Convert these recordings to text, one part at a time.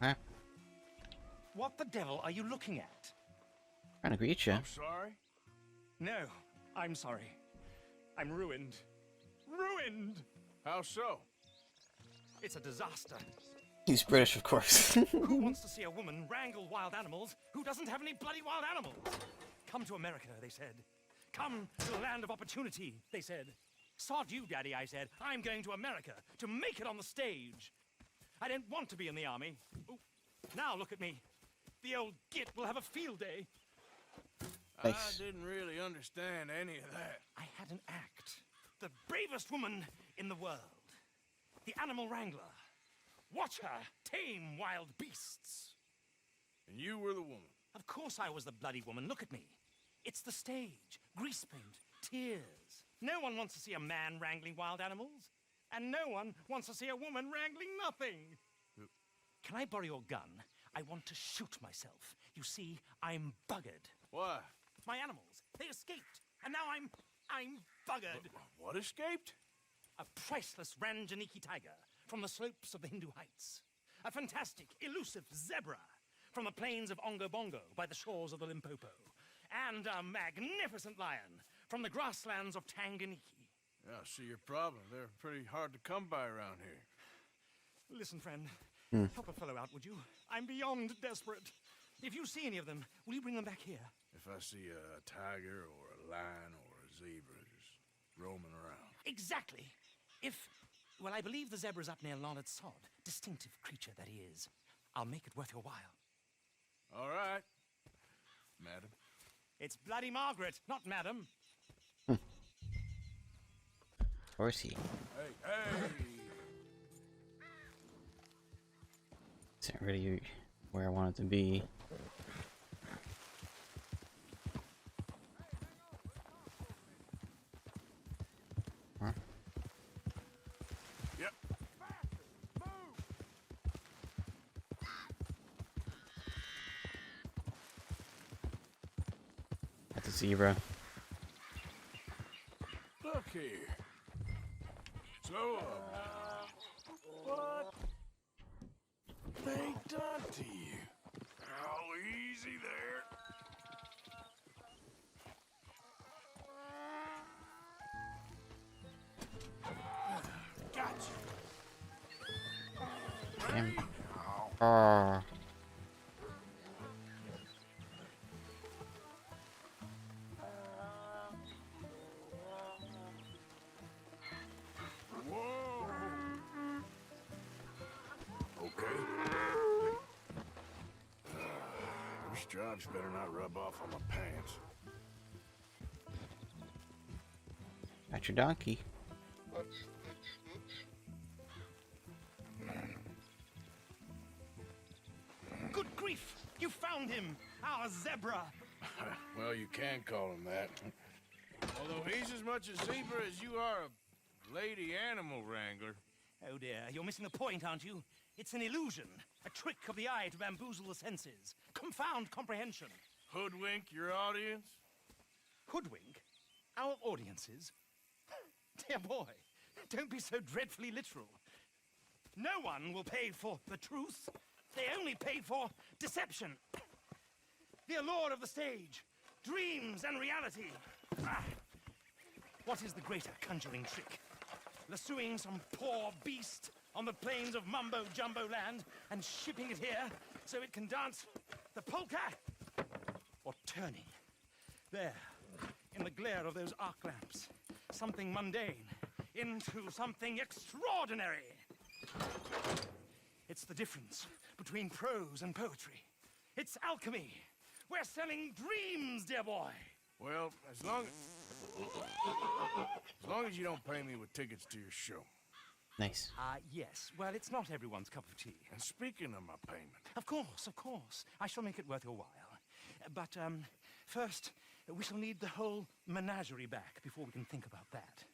Huh? What the devil are you looking at? Trying to greet you. I'm sorry. No, I'm sorry. I'm ruined. Ruined! How so? It's a disaster. He's British, of course. Who wants to see a woman wrangle wild animals who doesn't have any bloody wild animals? Come to America, they said. Come to the land of opportunity, they said. Sod you, Daddy, I said. I'm going to America to make it on the stage. I don't want to be in the army. Ooh, now look at me. The old git will have a field day. Thanks. I didn't really understand any of that. I had an act. The bravest woman in the world. The animal wrangler. Watch her tame wild beasts. And you were the woman. Of course I was the bloody woman. Look at me. It's the stage. Grease paint. Tears. No one wants to see a man wrangling wild animals. And no one wants to see a woman wrangling nothing. Can I borrow your gun? I want to shoot myself. You see, I'm buggered. Why? My animals, they escaped. And now I'm buggered. What escaped? A priceless Ranjaniki tiger from the slopes of the Hindu Heights. A fantastic, elusive zebra from the plains of Ongo Bongo by the shores of the Limpopo. And a magnificent lion from the grasslands of Tanganyika. Yeah, I see your problem. They're pretty hard to come by around here. Listen, friend, help a fellow out, would you? I'm beyond desperate. If you see any of them, will you bring them back here? If I see a tiger or a lion or a zebra just roaming around. Exactly. Well, I believe the zebra's up near Leonard Sod. Distinctive creature that he is. I'll make it worth your while. All right, madam. It's bloody Margaret, not madam. Of course he. Hey, hey! Isn't really where I wanted to be. Huh? Yep. That's a zebra. Look here. So, what they done to you? Oh, easy there. Gotcha. Damn. Now. Oh. Whoa. Okay. Those stripes better not rub off on my pants. Got your donkey. Good grief! You found him! Our zebra! Well, you can call him that. Although he's as much a zebra as you are a lady animal wrangler. Oh dear, you're missing the point, aren't you? It's an illusion. A trick of the eye to bamboozle the senses. Confound comprehension. Hoodwink your audience? Hoodwink? Our audiences? Dear boy, don't be so dreadfully literal. No one will pay for the truth. They only pay for deception. The allure of the stage, dreams and reality. Ah. What is the greater conjuring trick? Lassoing some poor beast on the plains of Mumbo Jumbo land and shipping it here so it can dance the polka? Or turning, there, in the glare of those arc lamps, something mundane into something extraordinary. It's the difference between prose and poetry. It's alchemy. We're selling dreams, dear boy. Well, as long as you don't pay me with tickets to your show. Nice. Yes. Well, it's not everyone's cup of tea. And speaking of my payment, Of course, of course. I shall make it worth your while. But, first, we shall need the whole menagerie back before we can think about that.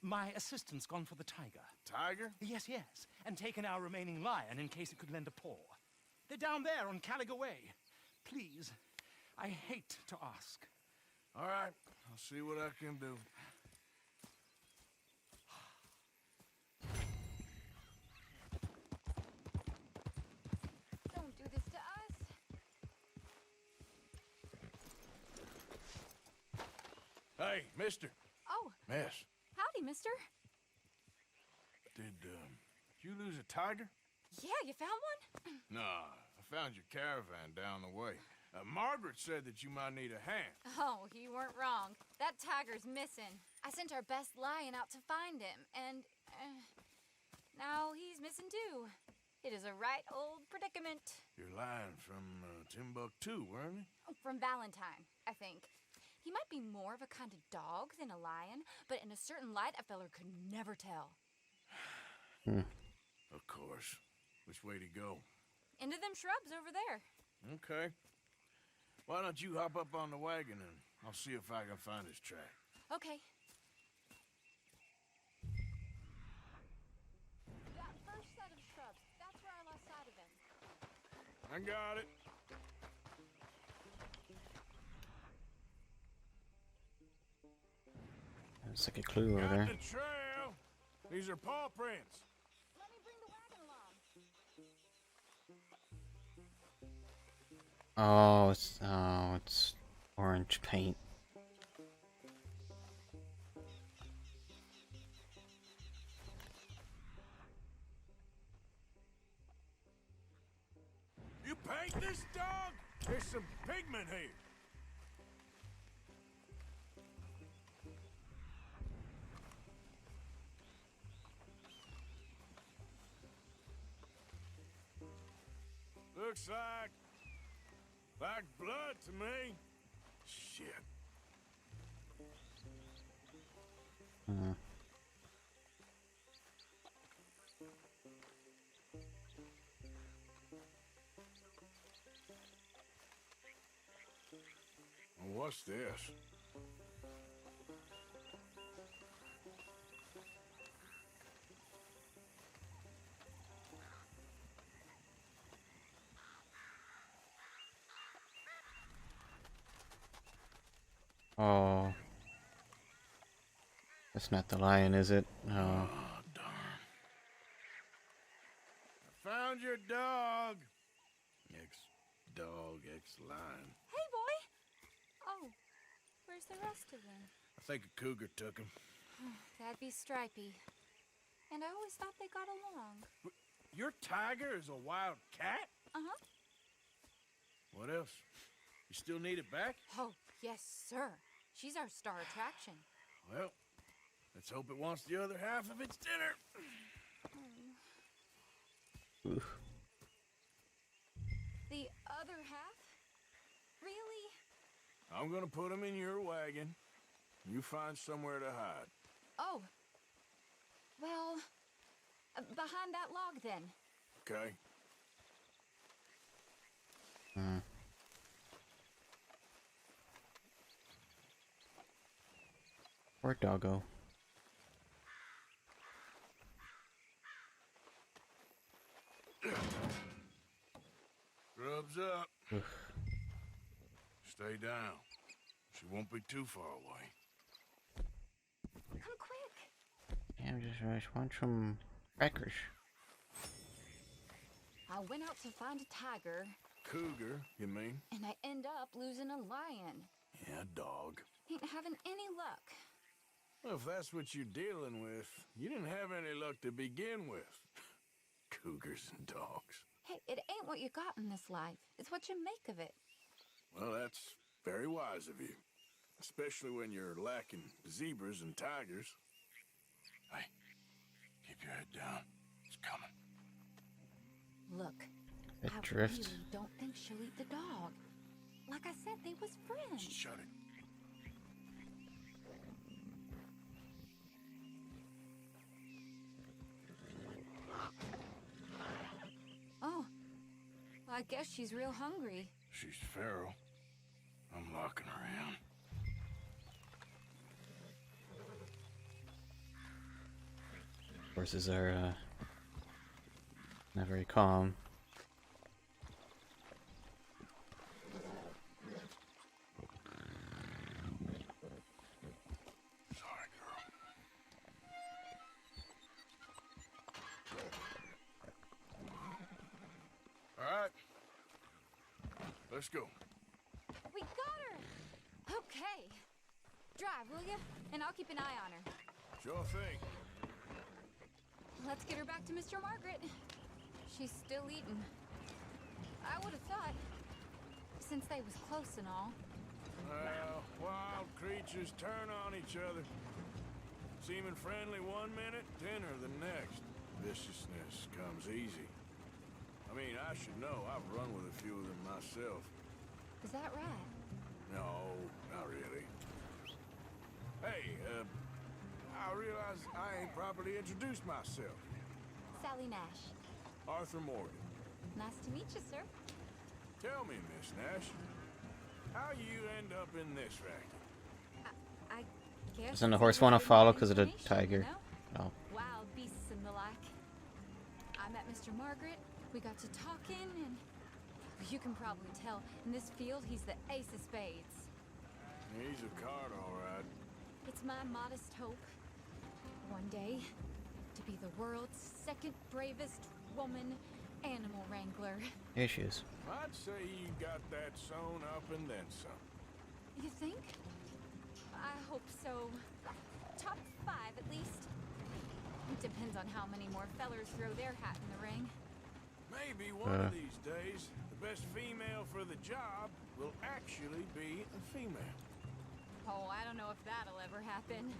My assistant's gone for the tiger. tiger? Yes, yes. And taken our remaining lion in case it could lend a paw. They're down there on Caliga Way. Please, I hate to ask. All right, I'll see what I can do. Hey, mister. Oh, Miss, howdy, mister. did you lose a tiger? Yeah, you found one? Nah, I found your caravan down the way. Margaret said that you might need a hand. Oh, you weren't wrong. That tiger's missing. I sent our best lion out to find him, and now he's missing too. It is a right old predicament. You're lying from Timbuktu, weren't you? From Valentine, I think. He might be more of a kind of dog than a lion, but in a certain light, a feller could never tell. Of course. Which way to go? Into them shrubs over there. Okay. Why don't you hop up on the wagon and I'll see if I can find his track. Okay. That first set of shrubs, that's where I lost sight of him. I got it. There's like a clue over Got there. the trail. These are paw prints. Let me bring the wagon along. It's orange paint. You paint this dog? There's some pigment here. Looks like blood to me. Shit. What's this? Oh. That's not the lion, is it? Oh. Oh, darn. I found your dog. Ex-dog, ex-lion. Hey, boy! Oh, where's the rest of them? I think a cougar took him. That'd be Stripey. And I always thought they got along. Your tiger is a wild cat? Uh-huh. What else? You still need it back? Oh, yes, sir. She's our star attraction. Well, let's hope it wants the other half of its dinner. Oof. The other half? Really? I'm gonna put him in your wagon. You find somewhere to hide. Oh. Well, behind that log, then. Okay? Poor doggo. Grub's up. Oof. Stay down. She won't be too far away. Come quick. Yeah, I just want some crackers. I went out to find a tiger, Cougar, you mean? and I end up losing a lion. Yeah, dog. Ain't having any luck. Well, if that's what you're dealing with, you didn't have any luck to begin with. Cougars and dogs. Hey, it ain't what you got in this life. It's what you make of it. Well, that's very wise of you. Especially when you're lacking zebras and tigers. Hey, keep your head down. It's coming. Look, It I drift. really don't think she'll eat the dog. Like I said, they was friends. Shut it. Oh, well, I guess she's real hungry. She's feral. I'm locking her in. Horses are not very calm. Sorry, girl. All right. Let's go. We got her! Okay. Drive, will you? And I'll keep an eye on her. Sure thing. Let's get her back to Mr. Margaret. She's still eating. I would have thought, since they was close and all. Well, wild creatures turn on each other. Seeming friendly one minute, dinner the next. Viciousness comes easy. I mean, I should know. I've run with a few of them myself. Is that right? No, not really. Hey, I realize I ain't properly introduced myself. Sally Nash. Arthur Morgan. Nice to meet you, sir. Tell me, Miss Nash, how you end up in this racket? I guess. Doesn't the it's horse a want to little bit follow more because of the information, tiger? you know? Oh. Wild beasts and the like. I met Mr. Margaret. We got to talking, and you can probably tell in this field he's the ace of spades. He's a card, all right. It's my modest hope, one day, to be the world's second bravest woman animal wrangler. Here she is. I'd say you got that sewn up and then some. You think? I hope so. Top 5 at least. It depends on how many more fellers throw their hat in the ring. Maybe one of these days, the best female for the job will actually be a female. Oh, I don't know if that'll ever happen.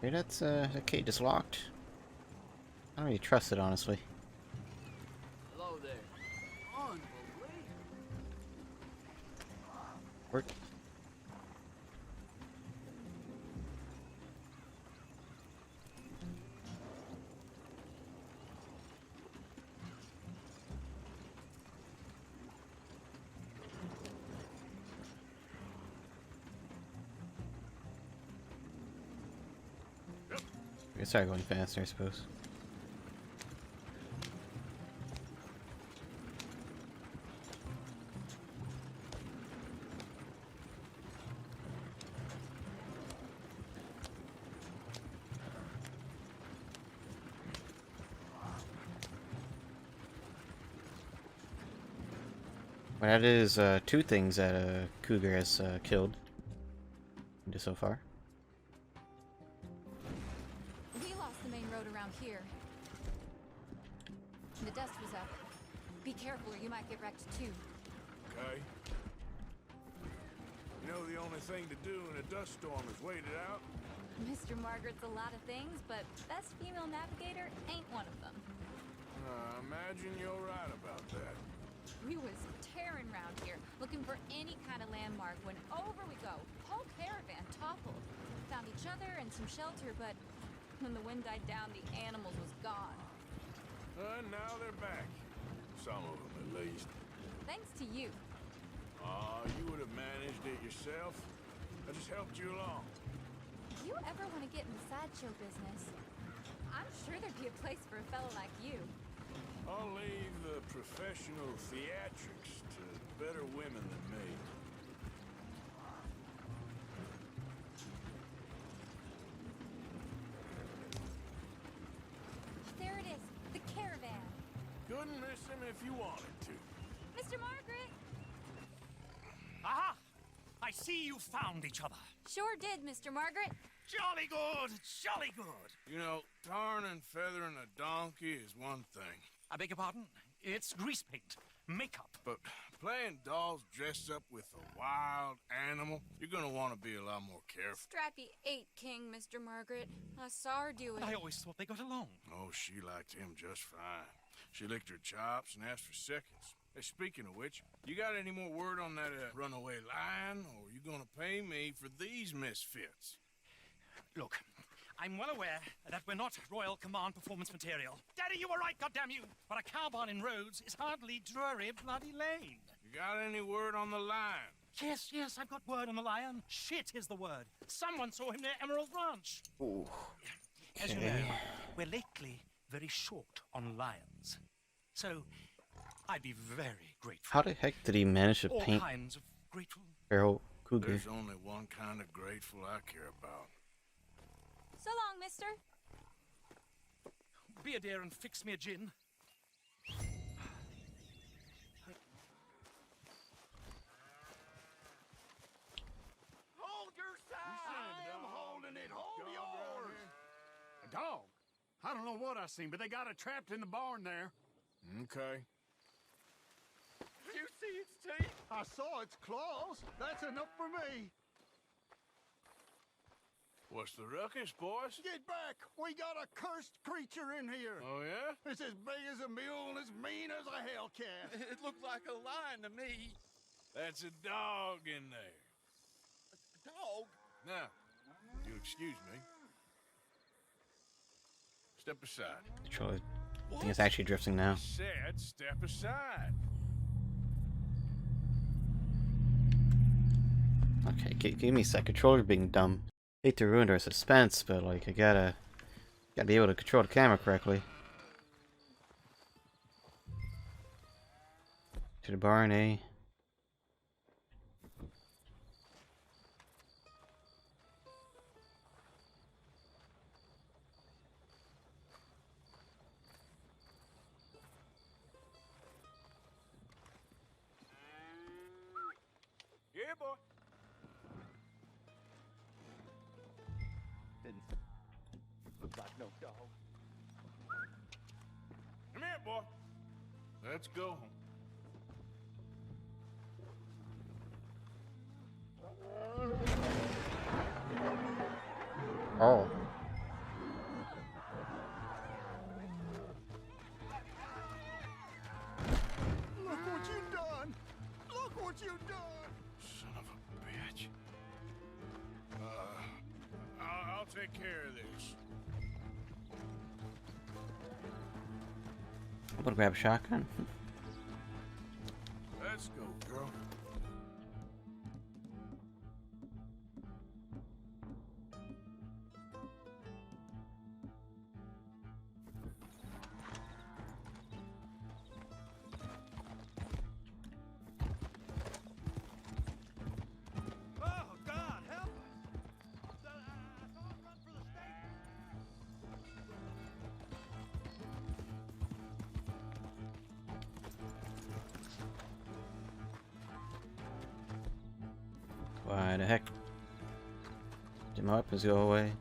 Hey, that's that gate is locked. I don't really trust it, honestly. Hello there. Unbelievable. Work. We can start going faster, I suppose. Well, that is 2 things that Cougar has killed so far. We lost the main road around here. The dust was up. Be careful or you might get wrecked too. Okay? You know the only thing to do in a dust storm is wait it out? Mr. Margaret's a lot of things, but best female navigator ain't one of them. Imagine you're right about that. We was tearing round here, looking for any kind of landmark when over we go. Whole caravan toppled. Found each other and some shelter, but when the wind died down, the animals was gone. And now they're back. Some of them, at least. Thanks to you. You would have managed it yourself. I just helped you along. If you ever want to get in the sideshow business, I'm sure there'd be a place for a fellow like you. I'll leave the professional theatrics to better women than me. There it is, the caravan. Couldn't miss him if you wanted to. Mr. Margaret! Aha! I see you found each other. Sure did, Mr. Margaret. Jolly good, jolly good. You know, tarring and feathering a donkey is one thing. I beg your pardon? It's grease paint, makeup. But playing dolls dressed up with a wild animal, you're gonna want to be a lot more careful. Strappy ate King, Mr. Margaret. I saw her do it. I always thought they got along. Oh, she liked him just fine. She licked her chops and asked for seconds. Hey, speaking of which, you got any more word on that runaway lion, or are you gonna pay me for these misfits? Look, I'm well aware that we're not Royal Command performance material. Daddy, you were right, goddamn you! But a cow barn in Rhodes is hardly Drury Bloody Lane. You got any word on the lion? Yes, I've got word on the lion. Shit is the word. Someone saw him near Emerald Ranch. Ooh. As you know, we're lately very short on lions. So, I'd be very grateful. How the heck did he manage to All paint kinds of grateful. Feral Cougar? There's only one kind of grateful I care about. So long, mister. Be a dear and fix me a gin. Hold your side! I am holding it. Hold yours! A dog? I don't know what I seen, but they got it trapped in the barn there. Okay. You see its teeth? I saw its claws. That's enough for me. What's the ruckus, boys? Get back! We got a cursed creature in here. Oh, yeah? It's as big as a mule and as mean as a hellcat. It looked like a lion to me. That's a dog in there. A dog? Now, you'll excuse me. Step aside. Controller. I think it's actually drifting now. Said step aside. Okay, give me a sec. Controller being dumb. Hate to ruin our suspense, but like I gotta be able to control the camera correctly. To the barn, eh? Yeah, boy. Didn't look like no dog. Come here, boy. Let's go home. Oh. Look what you've done! Look what you've done! Son of a bitch. I'll take care of this. I'm gonna grab a shotgun. Let's go, girl. Oh, God, help us! I saw him run for the stable. Why the heck? Did my weapons go away?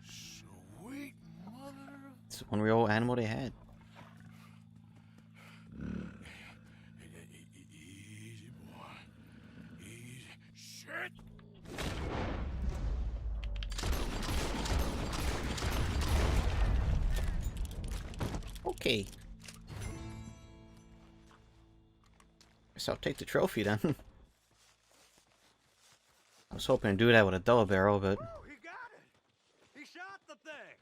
Sweet mother of... It's one real animal they had. Easy, boy. Easy. Shit! Okay. Guess I'll take the trophy then. I was hoping to do that with a double barrel, but Oh, he got it! He shot the thing!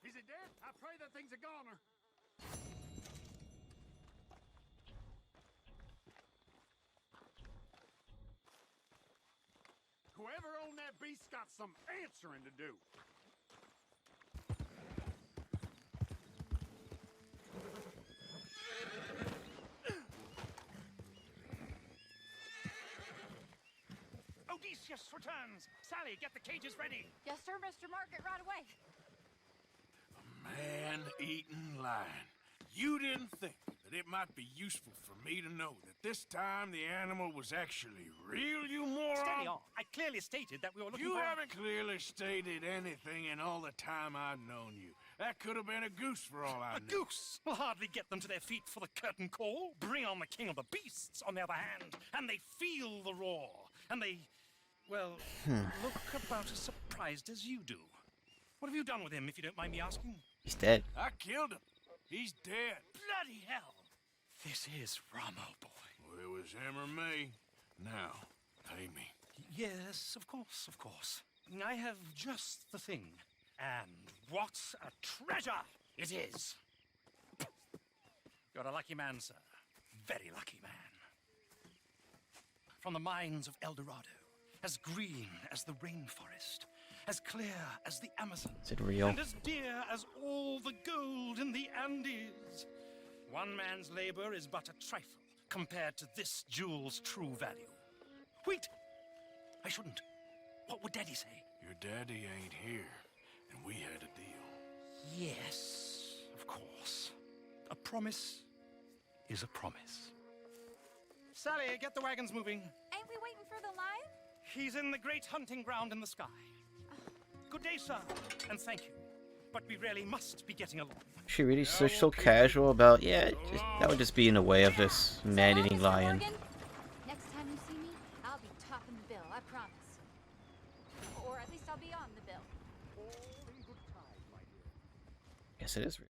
Is it dead? I pray that thing's a goner. Whoever owned that beast got some answering to do. Odysseus returns. Sally, get the cages ready. Yes, sir, Mr. Market, right away. Man-eating lion. You didn't think that it might be useful for me to know that this time the animal was actually real, you moron? Steady on. I clearly stated that we were looking You for... haven't clearly stated anything in all the time I've known you. That could have been a goose for all I A knew. goose will hardly get them to their feet for the curtain call. Bring on the king of the beasts, on the other hand, and they feel the roar. And they, well, look about as surprised as you do. What have you done with him, if you don't mind me asking? he's dead. I killed him. He's dead. Bloody hell! This is Ramo, boy. Well, it was him or me. Now, pay me. Yes, of course, of course. I have just the thing. And what a treasure it is! You're a lucky man, sir. Very lucky man. From the mines of El Dorado, as green as the rainforest, as clear as the Amazon, Is it real? and as dear as all the gold in the Andes. One man's labor is but a trifle compared to this jewel's true value. Wait! I shouldn't. What would Daddy say? Your daddy ain't here, and we had a deal. Yes, of course. A promise is a promise. Sally, get the wagons moving. Ain't we waiting for the lion? He's in the great hunting ground in the sky. Good day, sir, and thank you. But we really must be getting along. She really so casual about, yeah, that would just be in the way of this man-eating Mr. lion. Morgan, next time you see me, I'll be topping the bill, I promise. Or at least I'll be on the bill. Yes, it is real.